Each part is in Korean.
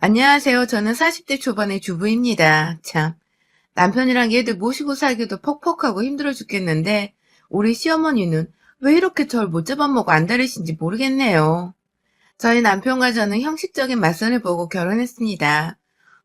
안녕하세요. 저는 40대 초반의 주부입니다. 참, 남편이랑 얘들 모시고 살기도 퍽퍽하고 힘들어 죽겠는데, 우리 시어머니는 왜 이렇게 절 못 잡아먹고 안달이신지 모르겠네요. 저희 남편과 저는 형식적인 맞선을 보고 결혼했습니다.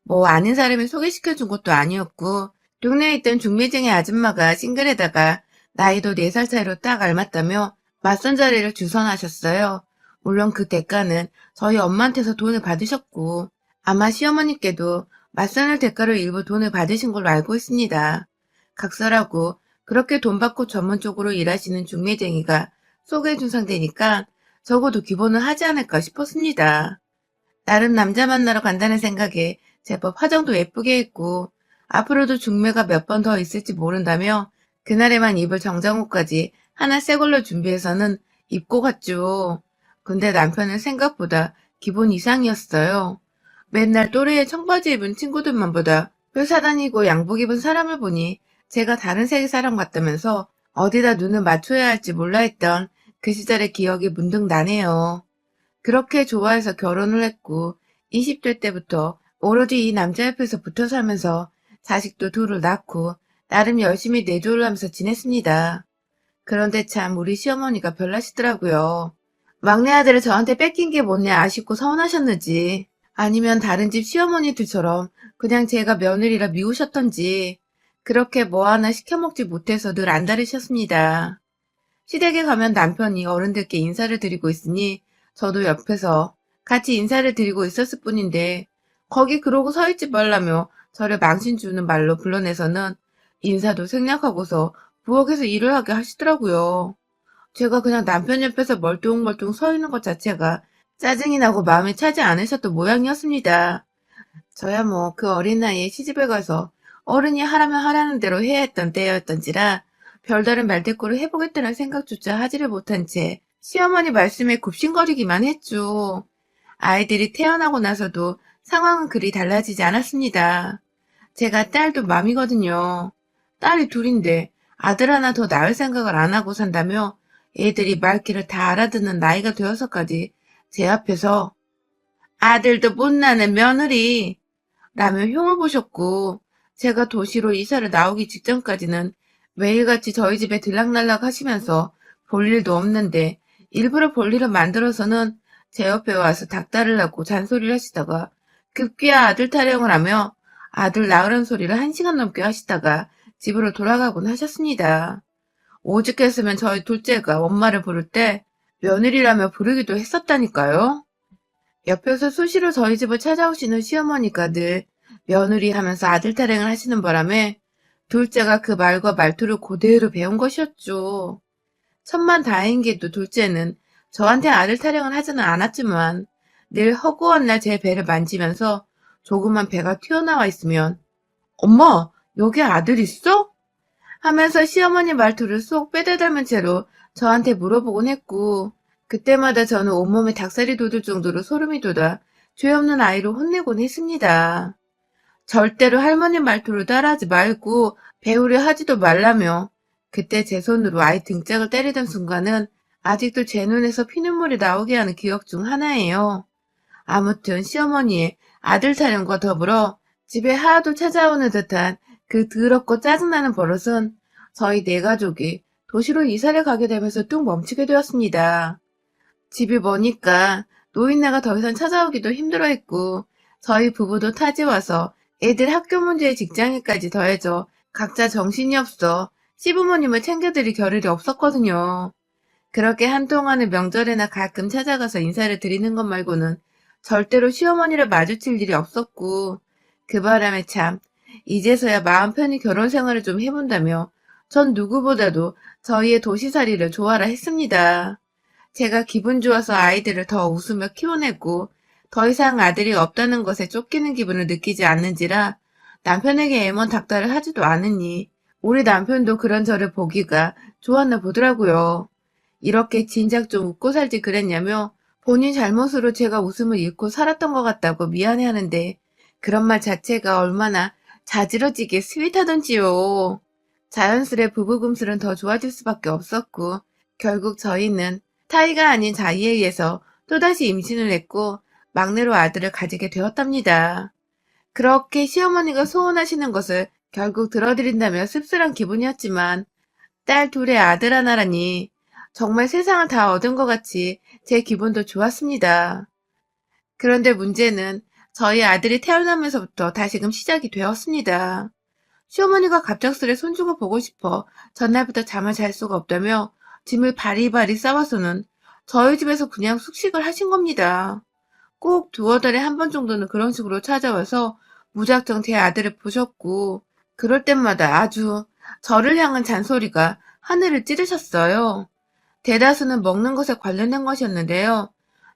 뭐 아는 사람이 소개시켜준 것도 아니었고, 동네에 있던 중매쟁이 아줌마가 싱글에다가 나이도 4살 차이로 딱 알맞다며 맞선 자리를 주선하셨어요. 물론 그 대가는 저희 엄마한테서 돈을 받으셨고, 아마 시어머니께도 맞선을 대가로 일부 돈을 받으신 걸로 알고 있습니다. 각설하고 그렇게 돈 받고 전문적으로 일하시는 중매쟁이가 소개해준 상대니까 적어도 기본은 하지 않을까 싶었습니다. 나름 남자 만나러 간다는 생각에 제법 화장도 예쁘게 했고 앞으로도 중매가 몇 번 더 있을지 모른다며 그날에만 입을 정장옷까지 하나 새 걸로 준비해서는 입고 갔죠. 근데 남편은 생각보다 기본 이상이었어요. 맨날 또래의 청바지 입은 친구들만 보다 회사 다니고 양복 입은 사람을 보니 제가 다른 세계 사람 같다면서 어디다 눈을 맞춰야 할지 몰라 했던 그 시절의 기억이 문득 나네요. 그렇게 좋아해서 결혼을 했고 20대 때부터 오로지 이 남자 옆에서 붙어 살면서 자식도 둘을 낳고 나름 열심히 내조를 하면서 지냈습니다. 그런데 참 우리 시어머니가 별나시더라고요. 막내 아들을 저한테 뺏긴 게 뭐냐 아쉽고 서운하셨는지 아니면 다른 집 시어머니들처럼 그냥 제가 며느리라 미우셨던지 그렇게 뭐 하나 시켜먹지 못해서 늘 안달이셨습니다. 시댁에 가면 남편이 어른들께 인사를 드리고 있으니 저도 옆에서 같이 인사를 드리고 있었을 뿐인데 거기 그러고 서 있지 말라며 저를 망신 주는 말로 불러내서는 인사도 생략하고서 부엌에서 일을 하게 하시더라고요. 제가 그냥 남편 옆에서 멀뚱멀뚱 서 있는 것 자체가 짜증이 나고 마음에 차지 않으셨던 모양이었습니다. 저야 뭐 그 어린 나이에 시집을 가서 어른이 하라면 하라는 대로 해야 했던 때였던지라 별다른 말대꾸를 해보겠다는 생각조차 하지를 못한 채 시어머니 말씀에 굽신거리기만 했죠. 아이들이 태어나고 나서도 상황은 그리 달라지지 않았습니다. 제가 딸도 맘이거든요. 딸이 둘인데 아들 하나 더 낳을 생각을 안 하고 산다며 애들이 말귀를 다 알아듣는 나이가 되어서까지 제 앞에서 아들도 못 낳는 며느리 라며 흉을 보셨고 제가 도시로 이사를 나오기 직전까지는 매일같이 저희 집에 들락날락 하시면서 볼 일도 없는데 일부러 볼 일을 만들어서는 제 옆에 와서 닥달을 하고 잔소리를 하시다가 급기야 아들 타령을 하며 아들 낳으란 소리를 1시간 넘게 하시다가 집으로 돌아가곤 하셨습니다. 오죽했으면 저희 둘째가 엄마를 부를 때 며느리라며 부르기도 했었다니까요. 옆에서 수시로 저희 집을 찾아오시는 시어머니가 늘 며느리 하면서 아들 타령을 하시는 바람에 둘째가 그 말과 말투를 그대로 배운 것이었죠. 천만다행히도 둘째는 저한테 아들 타령을 하지는 않았지만 늘 허구한 날 제 배를 만지면서 조그만 배가 튀어나와 있으면 엄마, 여기 아들 있어? 하면서 시어머니 말투를 쏙 빼다닮은 채로 저한테 물어보곤 했고 그때마다 저는 온몸에 닭살이 돋을 정도로 소름이 돋아 죄 없는 아이로 혼내곤 했습니다. 절대로 할머니 말투를 따라하지 말고 배우려 하지도 말라며 그때 제 손으로 아이 등짝을 때리던 순간은 아직도 제 눈에서 피눈물이 나오게 하는 기억 중 하나예요. 아무튼 시어머니의 아들 타령과 더불어 집에 하도 찾아오는 듯한 그 더럽고 짜증나는 버릇은 저희 네 가족이 도시로 이사를 가게 되면서 뚝 멈추게 되었습니다. 집이 머니까 노인네가 더 이상 찾아오기도 힘들어했고 저희 부부도 타지 와서 애들 학교 문제에 직장일까지 더해져 각자 정신이 없어 시부모님을 챙겨드릴 겨를이 없었거든요. 그렇게 한동안은 명절에나 가끔 찾아가서 인사를 드리는 것 말고는 절대로 시어머니를 마주칠 일이 없었고 그 바람에 참 이제서야 마음 편히 결혼 생활을 좀 해본다며 전 누구보다도 저희의 도시살이를 좋아라 했습니다. 제가 기분 좋아서 아이들을 더 웃으며 키워내고 더 이상 아들이 없다는 것에 쫓기는 기분을 느끼지 않는지라 남편에게 애먼 닥달을 하지도 않으니 우리 남편도 그런 저를 보기가 좋았나 보더라고요. 이렇게 진작 좀 웃고 살지 그랬냐며 본인 잘못으로 제가 웃음을 잃고 살았던 것 같다고 미안해하는데 그런 말 자체가 얼마나 자지러지게 스윗하던지요. 자연스레 부부금슬은 더 좋아질 수밖에 없었고 결국 저희는 타이가 아닌 자의에 의해서 또다시 임신을 했고 막내로 아들을 가지게 되었답니다. 그렇게 시어머니가 소원하시는 것을 결국 들어드린다며 씁쓸한 기분이었지만 딸 둘에 아들 하나라니 정말 세상을 다 얻은 것 같이 제 기분도 좋았습니다. 그런데 문제는 저희 아들이 태어나면서부터 다시금 시작이 되었습니다. 시어머니가 갑작스레 손주가 보고 싶어 전날부터 잠을 잘 수가 없다며 짐을 바리바리 싸와서는 저희 집에서 그냥 숙식을 하신 겁니다. 꼭 두어 달에 한 번 정도는 그런 식으로 찾아와서 무작정 제 아들을 보셨고 그럴 때마다 아주 저를 향한 잔소리가 하늘을 찌르셨어요. 대다수는 먹는 것에 관련된 것이었는데요.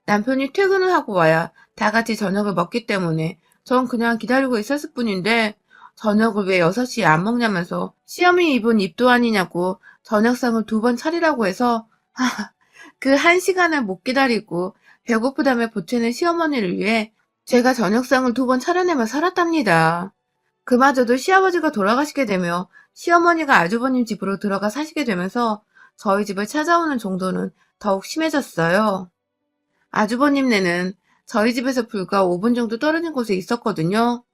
남편이 퇴근을 하고 와야 다 같이 저녁을 먹기 때문에 전 그냥 기다리고 있었을 뿐인데 저녁을 왜 6시에 안 먹냐면서 시어머니 입은 입도 아니냐고 저녁상을 2번 차리라고 해서 그 1시간을 못 기다리고 배고프다며 보채는 시어머니를 위해 제가 저녁상을 2번 차려내며 살았답니다. 그마저도 시아버지가 돌아가시게 되며 시어머니가 아주버님 집으로 들어가 사시게 되면서 저희 집을 찾아오는 정도는 더욱 심해졌어요. 아주버님네는 저희 집에서 불과 5분 정도 떨어진 곳에 있었거든요.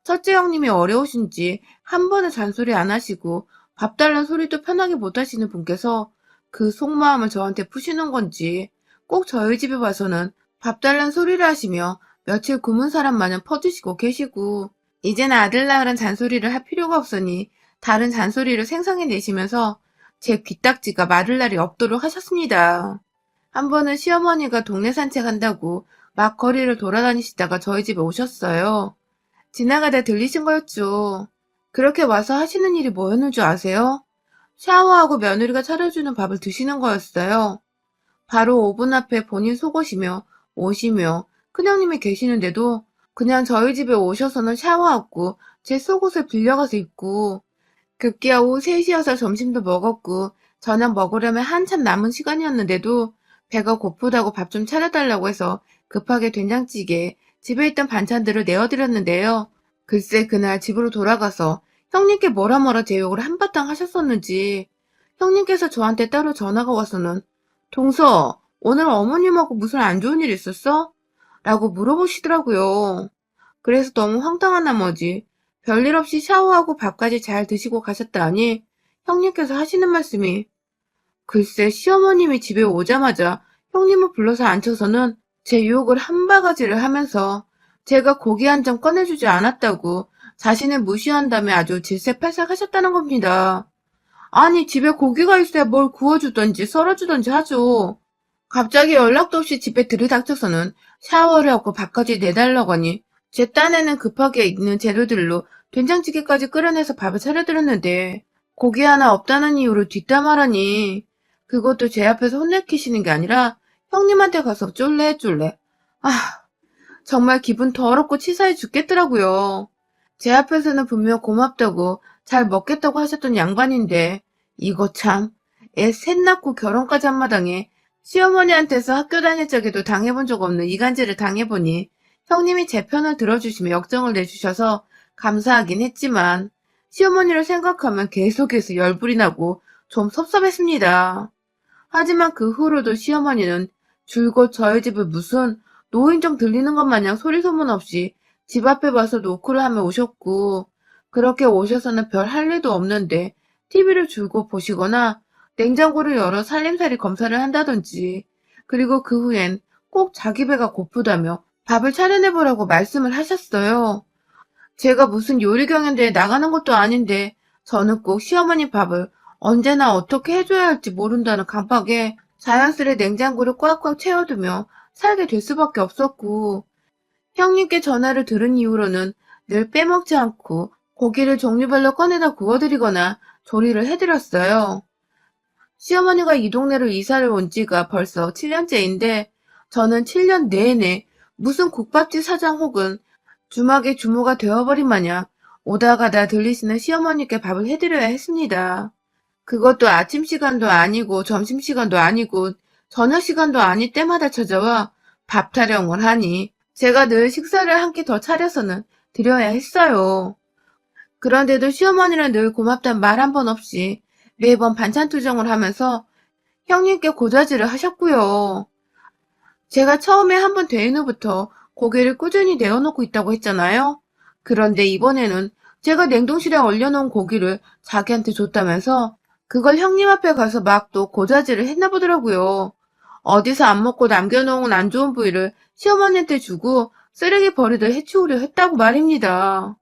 첫째 형님이 어려우신지 한 번에 잔소리 안 하시고 밥 달란 소리도 편하게 못 하시는 분께서 그 속마음을 저한테 푸시는 건지 꼭 저희 집에 와서는 밥 달란 소리를 하시며 며칠 굶은 사람 마냥 퍼주시고 계시고 이제는 아들 낳으란 잔소리를 할 필요가 없으니 다른 잔소리를 생성해 내시면서 제 귀딱지가 마를 날이 없도록 하셨습니다. 한 번은 시어머니가 동네 산책한다고 막 거리를 돌아다니시다가 저희 집에 오셨어요. 지나가다 들리신 거였죠. 그렇게 와서 하시는 일이 뭐였는 줄 아세요? 샤워하고 며느리가 차려주는 밥을 드시는 거였어요. 바로 오븐 앞에 본인 속옷이며 옷이며 큰형님이 계시는데도 그냥 저희 집에 오셔서는 샤워하고 제 속옷을 빌려가서 입고 급기야 오후 3시여서 점심도 먹었고 저녁 먹으려면 한참 남은 시간이었는데도 배가 고프다고 밥 좀 차려달라고 해서 급하게 된장찌개 집에 있던 반찬들을 내어드렸는데요. 글쎄 그날 집으로 돌아가서 형님께 뭐라 제 욕을 한바탕 하셨었는지 형님께서 저한테 따로 전화가 와서는 동서 오늘 어머님하고 무슨 안 좋은 일 있었어? 라고 물어보시더라고요. 그래서 너무 황당한 나머지 별일 없이 샤워하고 밥까지 잘 드시고 가셨다니 형님께서 하시는 말씀이 글쎄 시어머님이 집에 오자마자 형님을 불러서 앉혀서는 제 유혹을 한 바가지를 하면서 제가 고기 한 점 꺼내주지 않았다고 자신을 무시한다며 아주 질색팔색 하셨다는 겁니다. 아니 집에 고기가 있어야 뭘 구워주던지 썰어주던지 하죠. 갑자기 연락도 없이 집에 들이닥쳐서는 샤워를 하고 밥까지 내달라고 하니 제 딴에는 급하게 있는 재료들로 된장찌개까지 끓여내서 밥을 차려드렸는데 고기 하나 없다는 이유로 뒷담화라니 그것도 제 앞에서 혼내키시는 게 아니라 형님한테 가서 쫄래. 아 정말 기분 더럽고 치사해 죽겠더라고요. 제 앞에서는 분명 고맙다고 잘 먹겠다고 하셨던 양반인데 이거 참 애 셋 낳고 결혼까지 한 마당에 시어머니한테서 학교 다닐 적에도 당해본 적 없는 이간질을 당해보니 형님이 제 편을 들어주시며 역정을 내주셔서 감사하긴 했지만 시어머니를 생각하면 계속해서 열불이 나고 좀 섭섭했습니다. 하지만 그 후로도 시어머니는 줄곧 저희 집을 무슨 노인정 들리는 것 마냥 소리 소문 없이 집 앞에 와서 노크를 하며 오셨고 그렇게 오셔서는 별 할 일도 없는데 TV를 줄곧 보시거나 냉장고를 열어 살림살이 검사를 한다든지 그리고 그 후엔 꼭 자기 배가 고프다며 밥을 차려내보라고 말씀을 하셨어요. 제가 무슨 요리 경연대회 나가는 것도 아닌데 저는 꼭 시어머니 밥을 언제나 어떻게 해줘야 할지 모른다는 강박에 자연스레 냉장고를 꽉꽉 채워두며 살게 될 수밖에 없었고 형님께 전화를 들은 이후로는 늘 빼먹지 않고 고기를 종류별로 꺼내다 구워드리거나 조리를 해드렸어요. 시어머니가 이 동네로 이사를 온 지가 벌써 7년째인데 저는 7년 내내 무슨 국밥집 사장 혹은 주막의 주모가 되어버린 마냥 오다 가다 들리시는 시어머니께 밥을 해드려야 했습니다. 그것도 아침 시간도 아니고 점심 시간도 아니고 저녁 시간도 아닐 때마다 찾아와 밥 타령을 하니 제가 늘 식사를 한 끼 더 차려서는 드려야 했어요. 그런데도 시어머니는 늘 고맙단 말 한 번 없이 매번 반찬 투정을 하면서 형님께 고자질을 하셨고요. 제가 처음에 한 번 된 후부터 고기를 꾸준히 내어놓고 있다고 했잖아요. 그런데 이번에는 제가 냉동실에 얼려놓은 고기를 자기한테 줬다면서 그걸 형님 앞에 가서 막 또 고자질을 했나 보더라고요. 어디서 안 먹고 남겨놓은 안 좋은 부위를 시어머니한테 주고 쓰레기 버리듯 해치우려 했다고 말입니다.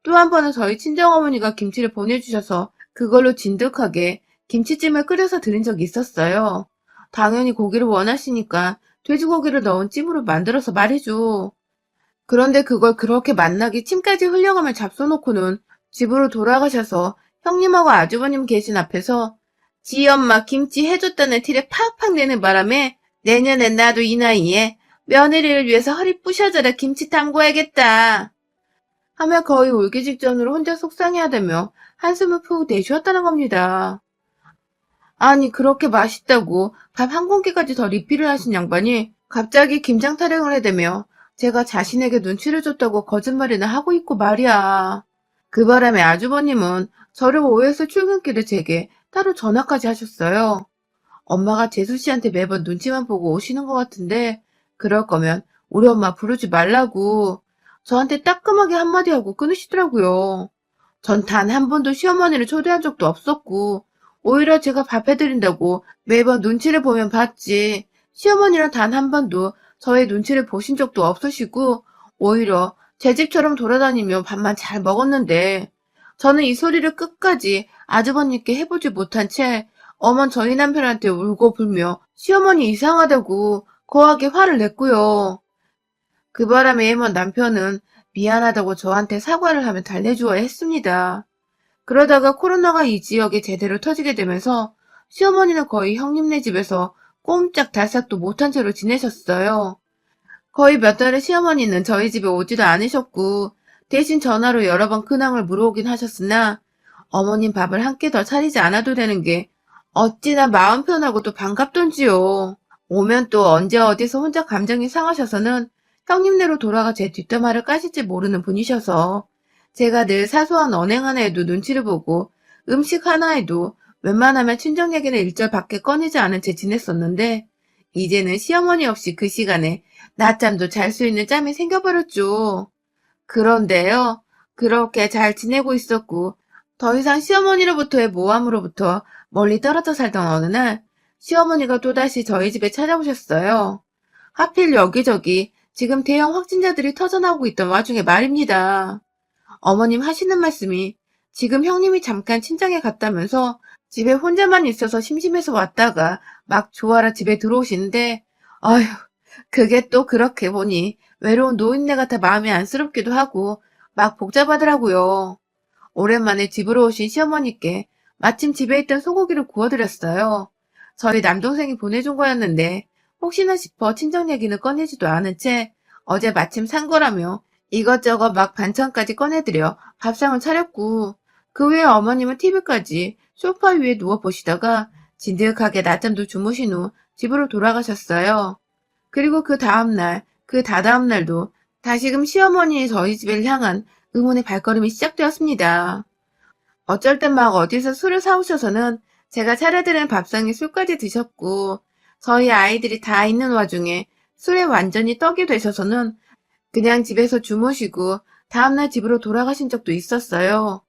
또 한 번은 저희 친정어머니가 김치를 보내주셔서 그걸로 진득하게 김치찜을 끓여서 드린 적이 있었어요. 당연히 고기를 원하시니까 돼지고기를 넣은 찜으로 만들어서 말이죠. 그런데 그걸 그렇게 맛나게 침까지 흘려가며 잡숴놓고는 집으로 돌아가셔서 형님하고 아주버님 계신 앞에서 지 엄마 김치 해줬다는 티를 팍팍 내는 바람에 내년엔 나도 이 나이에 며느리를 위해서 허리 부셔져라 김치 담궈야겠다 하며 거의 울기 직전으로 혼자 속상해하다며 한숨을 푹 내쉬었다는 겁니다. 아니 그렇게 맛있다고 밥 한 공기까지 더 리필을 하신 양반이 갑자기 김장 타령을 해대며 제가 자신에게 눈치를 줬다고 거짓말이나 하고 있고 말이야. 그 바람에 아주버님은 저를 오해해서 출근길에 제게 따로 전화까지 하셨어요. 엄마가 재수 씨한테 매번 눈치만 보고 오시는 것 같은데 그럴 거면 우리 엄마 부르지 말라고 저한테 따끔하게 한마디 하고 끊으시더라고요. 전 단 한 번도 시어머니를 초대한 적도 없었고 오히려 제가 밥 해드린다고 매번 눈치를 보면 봤지 시어머니랑 단 한 번도 저의 눈치를 보신 적도 없으시고 오히려 제 집처럼 돌아다니며 밥만 잘 먹었는데 저는 이 소리를 끝까지 아주버님께 해보지 못한 채 어먼 저희 남편한테 울고 불며 시어머니 이상하다고 거하게 화를 냈고요. 그 바람에 애먼 남편은 미안하다고 저한테 사과를 하며 달래주어야 했습니다. 그러다가 코로나가 이 지역에 제대로 터지게 되면서 시어머니는 거의 형님네 집에서 꼼짝달싹도 못한 채로 지내셨어요. 거의 몇 달에 시어머니는 저희 집에 오지도 않으셨고 대신 전화로 여러 번 근황을 물어오긴 하셨으나 어머님 밥을 한 끼 더 차리지 않아도 되는 게 어찌나 마음 편하고 또 반갑던지요. 오면 또 언제 어디서 혼자 감정이 상하셔서는 형님네로 돌아가 제 뒷담화를 까실지 모르는 분이셔서 제가 늘 사소한 언행 하나에도 눈치를 보고 음식 하나에도 웬만하면 친정 얘기는 일절 밖에 꺼내지 않은 채 지냈었는데 이제는 시어머니 없이 그 시간에 낮잠도 잘 수 있는 짬이 생겨버렸죠. 그런데요, 그렇게 잘 지내고 있었고 더 이상 시어머니로부터의 모함으로부터 멀리 떨어져 살던 어느 날 시어머니가 또다시 저희 집에 찾아오셨어요. 하필 여기저기 지금 대형 확진자들이 터져나오고 있던 와중에 말입니다. 어머님 하시는 말씀이 지금 형님이 잠깐 친정에 갔다면서 집에 혼자만 있어서 심심해서 왔다가 막 조아라 집에 들어오시는데 아휴 그게 또 그렇게 보니 외로운 노인네 같아 마음이 안쓰럽기도 하고 막 복잡하더라고요. 오랜만에 집으로 오신 시어머니께 마침 집에 있던 소고기를 구워드렸어요. 저희 남동생이 보내준 거였는데 혹시나 싶어 친정 얘기는 꺼내지도 않은 채 어제 마침 산 거라며 이것저것 막 반찬까지 꺼내드려 밥상을 차렸고 그 후에 어머님은 TV까지 소파 위에 누워보시다가 진득하게 낮잠도 주무신 후 집으로 돌아가셨어요. 그리고 그 다음날, 그 다다음날도 다시금 시어머니의 저희 집을 향한 의문의 발걸음이 시작되었습니다. 어쩔 땐 막 어디서 술을 사오셔서는 제가 차려드린 밥상에 술까지 드셨고 저희 아이들이 다 있는 와중에 술에 완전히 떡이 되셔서는 그냥 집에서 주무시고 다음날 집으로 돌아가신 적도 있었어요.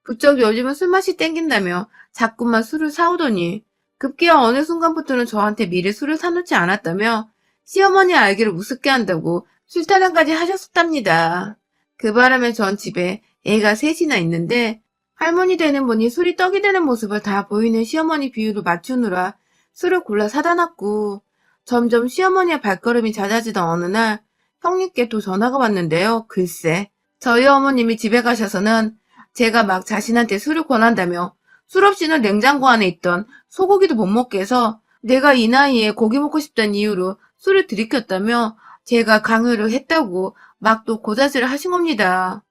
부쩍 요즘은 술맛이 땡긴다며 자꾸만 술을 사오더니 급기야 어느 순간부터는 저한테 미리 술을 사놓지 않았다며 시어머니 알기를 우습게 한다고 술타령까지 하셨었답니다. 그 바람에 전 집에 애가 셋이나 있는데 할머니 되는 분이 술이 떡이 되는 모습을 다 보이는 시어머니 비율을 맞추느라 술을 골라 사다 놨고 점점 시어머니의 발걸음이 잦아지던 어느 날 형님께 또 전화가 왔는데요. 글쎄 저희 어머님이 집에 가셔서는 제가 막 자신한테 술을 권한다며 술 없이는 냉장고 안에 있던 소고기도 못 먹게 해서 내가 이 나이에 고기 먹고 싶다는 이유로 술을 들이켰다며 제가 강요를 했다고 막 또 고자질을 하신 겁니다.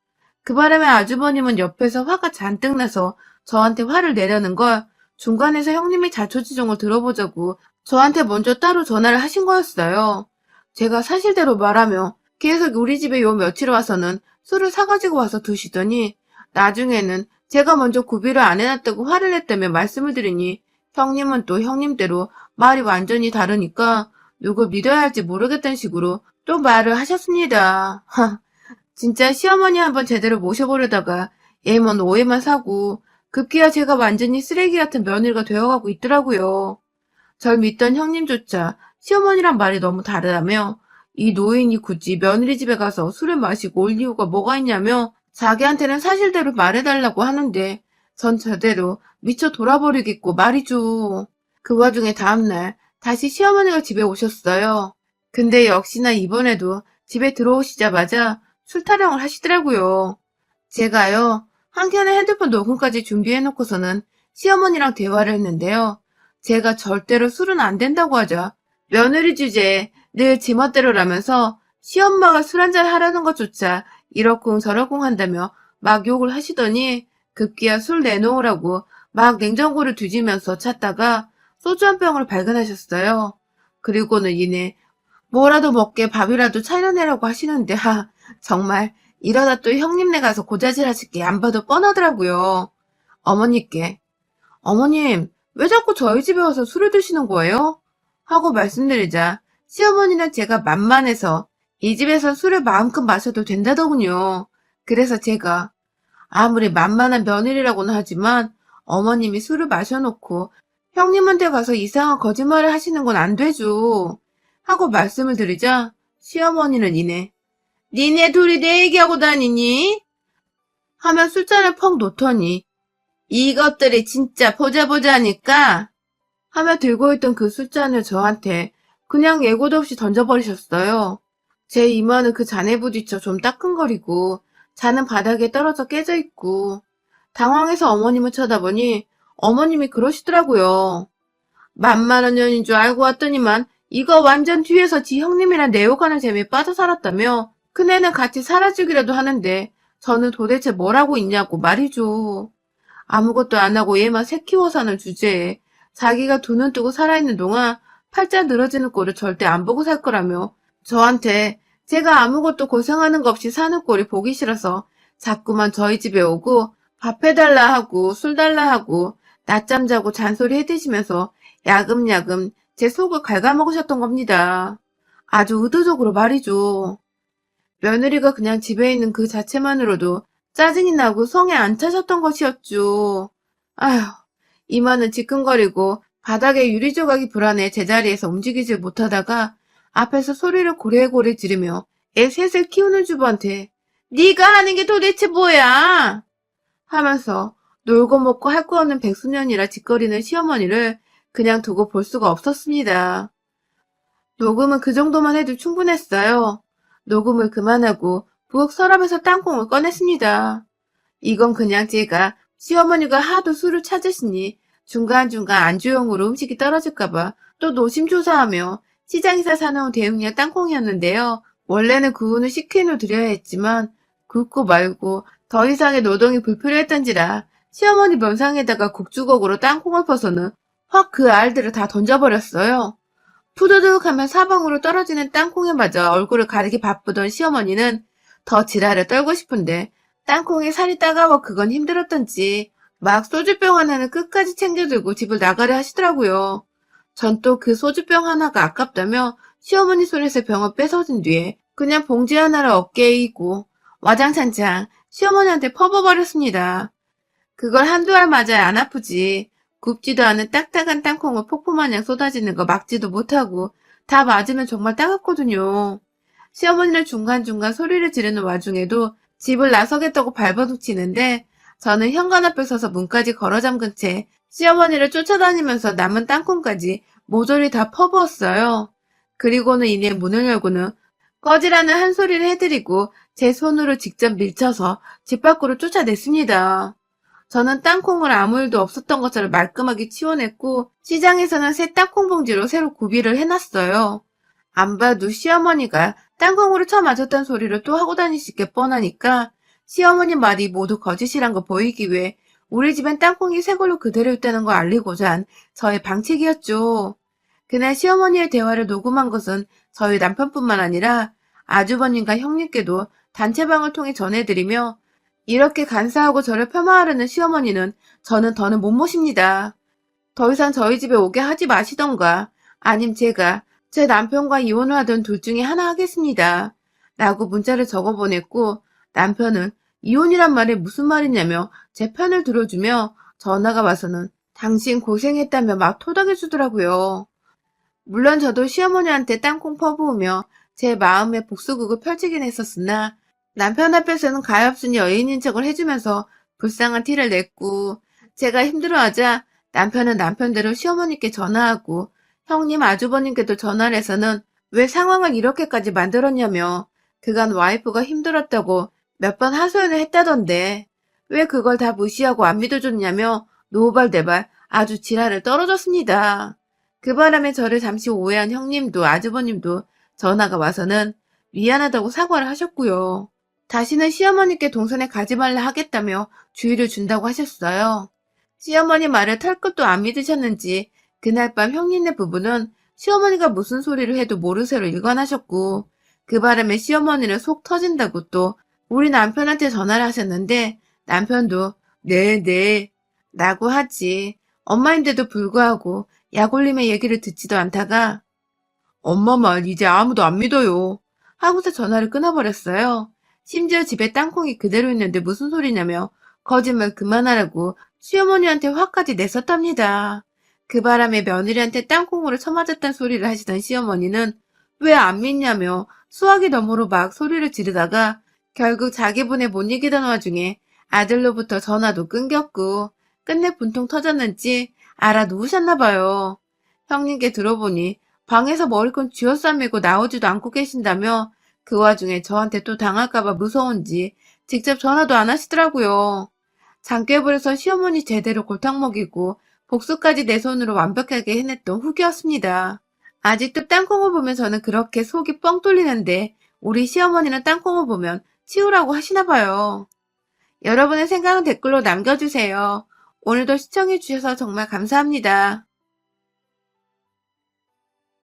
그 바람에 아주버님은 옆에서 화가 잔뜩 나서 저한테 화를 내려는 걸 중간에서 형님의 자초지종을 들어보자고 저한테 먼저 따로 전화를 하신 거였어요. 제가 사실대로 말하며 계속 우리 집에 요 며칠 와서는 술을 사가지고 와서 드시더니 나중에는 제가 먼저 구비를 안 해놨다고 화를 냈다며 말씀을 드리니 형님은 또 형님대로 말이 완전히 다르니까 누굴 믿어야 할지 모르겠다는 식으로 또 말을 하셨습니다. 진짜 시어머니 한번 제대로 모셔보려다가 얘만 오해만 사고 급기야 제가 완전히 쓰레기 같은 며느리가 되어가고 있더라고요. 절 믿던 형님조차 시어머니랑 말이 너무 다르다며 이 노인이 굳이 며느리 집에 가서 술을 마시고 올 이유가 뭐가 있냐며 자기한테는 사실대로 말해달라고 하는데 전 저대로 미쳐 돌아버리겠고 말이죠. 그 와중에 다음날 다시 시어머니가 집에 오셨어요. 근데 역시나 이번에도 집에 들어오시자마자 술 타령을 하시더라고요. 제가요, 한켠에 핸드폰 녹음까지 준비해놓고서는 시어머니랑 대화를 했는데요. 제가 절대로 술은 안 된다고 하자 며느리 주제에 늘 지멋대로라면서 시엄마가 술 한잔 하라는 것조차 이러쿵 저러쿵 한다며 막 욕을 하시더니 급기야 술 내놓으라고 막 냉장고를 뒤지면서 찾다가 소주 한 병을 발견하셨어요. 그리고는 이내 뭐라도 먹게 밥이라도 차려내라고 하시는데 정말 이러다 또 형님네 가서 고자질 하실 게 안 봐도 뻔하더라고요. 어머니께 어머님 왜 자꾸 저희 집에 와서 술을 드시는 거예요? 하고 말씀드리자 시어머니는 제가 만만해서 이 집에서 술을 마음껏 마셔도 된다더군요. 그래서 제가 아무리 만만한 며느리라고는 하지만 어머님이 술을 마셔놓고 형님한테 가서 이상한 거짓말을 하시는 건 안 되죠. 하고 말씀을 드리자 시어머니는 이내 니네 둘이 내 얘기하고 다니니? 하며 술잔을 펑 놓더니 이것들이 진짜 보자 하니까 하며 들고 있던 그 술잔을 저한테 그냥 예고도 없이 던져버리셨어요. 제 이마는 그 잔에 부딪혀 좀 따끔거리고 잔은 바닥에 떨어져 깨져 있고 당황해서 어머님을 쳐다보니 어머님이 그러시더라고요. 만만한 년인 줄 알고 왔더니만 이거 완전 뒤에서 지 형님이랑 내욕하는 재미에 빠져 살았다며 큰애는 같이 살아주기라도 하는데 저는 도대체 뭘 하고 있냐고 말이죠. 아무것도 안 하고 얘만 새 키워 사는 주제에 자기가 두 눈 뜨고 살아있는 동안 팔자 늘어지는 꼴을 절대 안 보고 살 거라며 저한테 제가 아무것도 고생하는 거 없이 사는 꼴이 보기 싫어서 자꾸만 저희 집에 오고 밥 해달라 하고 술 달라 하고 낮잠 자고 잔소리 해드시면서 야금야금 제 속을 갉아먹으셨던 겁니다. 아주 의도적으로 말이죠. 며느리가 그냥 집에 있는 그 자체만으로도 짜증이 나고 성에 안 차셨던 것이었죠. 아휴, 이마는 지끈거리고 바닥에 유리 조각이 불안해 제자리에서 움직이질 못하다가 앞에서 소리를 고래고래 지르며 애 셋을 키우는 주부한테 네가 하는 게 도대체 뭐야? 하면서 놀고 먹고 할 거 없는 백수년이라 짓거리는 시어머니를 그냥 두고 볼 수가 없었습니다. 녹음은 그 정도만 해도 충분했어요. 녹음을 그만하고 부엌 서랍에서 땅콩을 꺼냈습니다. 이건 그냥 제가 시어머니가 하도 술을 찾으시니 중간중간 안주용으로 음식이 떨어질까봐 또 노심초사하며 시장에서 사놓은 대용량 땅콩이었는데요. 원래는 구운을 식힌 후 드려야 했지만 굽고 말고 더 이상의 노동이 불필요했던지라 시어머니 면상에다가 국주걱으로 땅콩을 퍼서는 확 그 알들을 다 던져버렸어요. 푸드득하면 사방으로 떨어지는 땅콩에 맞아 얼굴을 가리기 바쁘던 시어머니는 더 지랄을 떨고 싶은데 땅콩에 살이 따가워 그건 힘들었던지 막 소주병 하나는 끝까지 챙겨들고 집을 나가려 하시더라고요. 전 또 그 소주병 하나가 아깝다며 시어머니 손에서 병을 뺏어든 뒤에 그냥 봉지 하나를 어깨에 이고 와장창창 시어머니한테 퍼버버렸습니다. 그걸 한두 알 맞아야 안 아프지. 굽지도 않은 딱딱한 땅콩을 폭포마냥 쏟아지는 거 막지도 못하고 다 맞으면 정말 따갑거든요. 시어머니는 중간중간 소리를 지르는 와중에도 집을 나서겠다고 발버둥치는데 저는 현관 앞에 서서 문까지 걸어 잠근 채 시어머니를 쫓아다니면서 남은 땅콩까지 모조리 다 퍼부었어요. 그리고는 이내 문을 열고는 꺼지라는 한 소리를 해드리고 제 손으로 직접 밀쳐서 집 밖으로 쫓아냈습니다. 저는 땅콩을 아무 일도 없었던 것처럼 말끔하게 치워냈고 시장에서는 새 땅콩 봉지로 새로 구비를 해놨어요. 안 봐도 시어머니가 땅콩으로 쳐맞았던 소리를 또 하고 다니실 게 뻔하니까 시어머니 말이 모두 거짓이란 거 보이기 위해 우리 집엔 땅콩이 새 걸로 그대로 있다는 걸 알리고자 한 저의 방책이었죠. 그날 시어머니의 대화를 녹음한 것은 저희 남편뿐만 아니라 아주버님과 형님께도 단체방을 통해 전해드리며 이렇게 간사하고 저를 폄하하려는 시어머니는 저는 더는 못 모십니다. 더 이상 저희 집에 오게 하지 마시던가 아님 제가 제 남편과 이혼을 하던 둘 중에 하나 하겠습니다. 라고 문자를 적어 보냈고 남편은 이혼이란 말이 무슨 말이냐며 제 편을 들어주며 전화가 와서는 당신 고생했다며 막 토닥여 주더라고요. 물론 저도 시어머니한테 땅콩 퍼부으며 제 마음의 복수극을 펼치긴 했었으나 남편 앞에서는 가엾은 여인인 척을 해주면서 불쌍한 티를 냈고 제가 힘들어하자 남편은 남편대로 시어머니께 전화하고 형님 아주버님께도 전화를 해서는 왜 상황을 이렇게까지 만들었냐며 그간 와이프가 힘들었다고 몇 번 하소연을 했다던데 왜 그걸 다 무시하고 안 믿어줬냐며 노발대발 아주 지랄을 떨어졌습니다. 그 바람에 저를 잠시 오해한 형님도 아주버님도 전화가 와서는 미안하다고 사과를 하셨고요. 다시는 시어머니께 동선에 가지 말라 하겠다며 주의를 준다고 하셨어요. 시어머니 말을 털끝도 안 믿으셨는지 그날 밤 형님네 부부는 시어머니가 무슨 소리를 해도 모르쇠로 일관하셨고 그 바람에 시어머니는 속 터진다고 또 우리 남편한테 전화를 하셨는데 남편도 네 라고 하지 엄마인데도 불구하고 약올림의 얘기를 듣지도 않다가 엄마 말 이제 아무도 안 믿어요 하고서 전화를 끊어버렸어요. 심지어 집에 땅콩이 그대로 있는데 무슨 소리냐며 거짓말 그만하라고 시어머니한테 화까지 냈었답니다. 그 바람에 며느리한테 땅콩으로 쳐맞았단 소리를 하시던 시어머니는 왜 안 믿냐며 수화기 너머로 막 소리를 지르다가 결국 자기 분에 못 이기던 와중에 아들로부터 전화도 끊겼고 끝내 분통 터졌는지 알아 누우셨나 봐요. 형님께 들어보니 방에서 머리끈 쥐어싸매고 나오지도 않고 계신다며 그 와중에 저한테 또 당할까봐 무서운지 직접 전화도 안 하시더라고요. 장깨불에서 시어머니 제대로 골탕 먹이고 복수까지 내 손으로 완벽하게 해냈던 후기였습니다. 아직도 땅콩을 보면 저는 그렇게 속이 뻥 뚫리는데 우리 시어머니는 땅콩을 보면 치우라고 하시나 봐요. 여러분의 생각은 댓글로 남겨주세요. 오늘도 시청해주셔서 정말 감사합니다.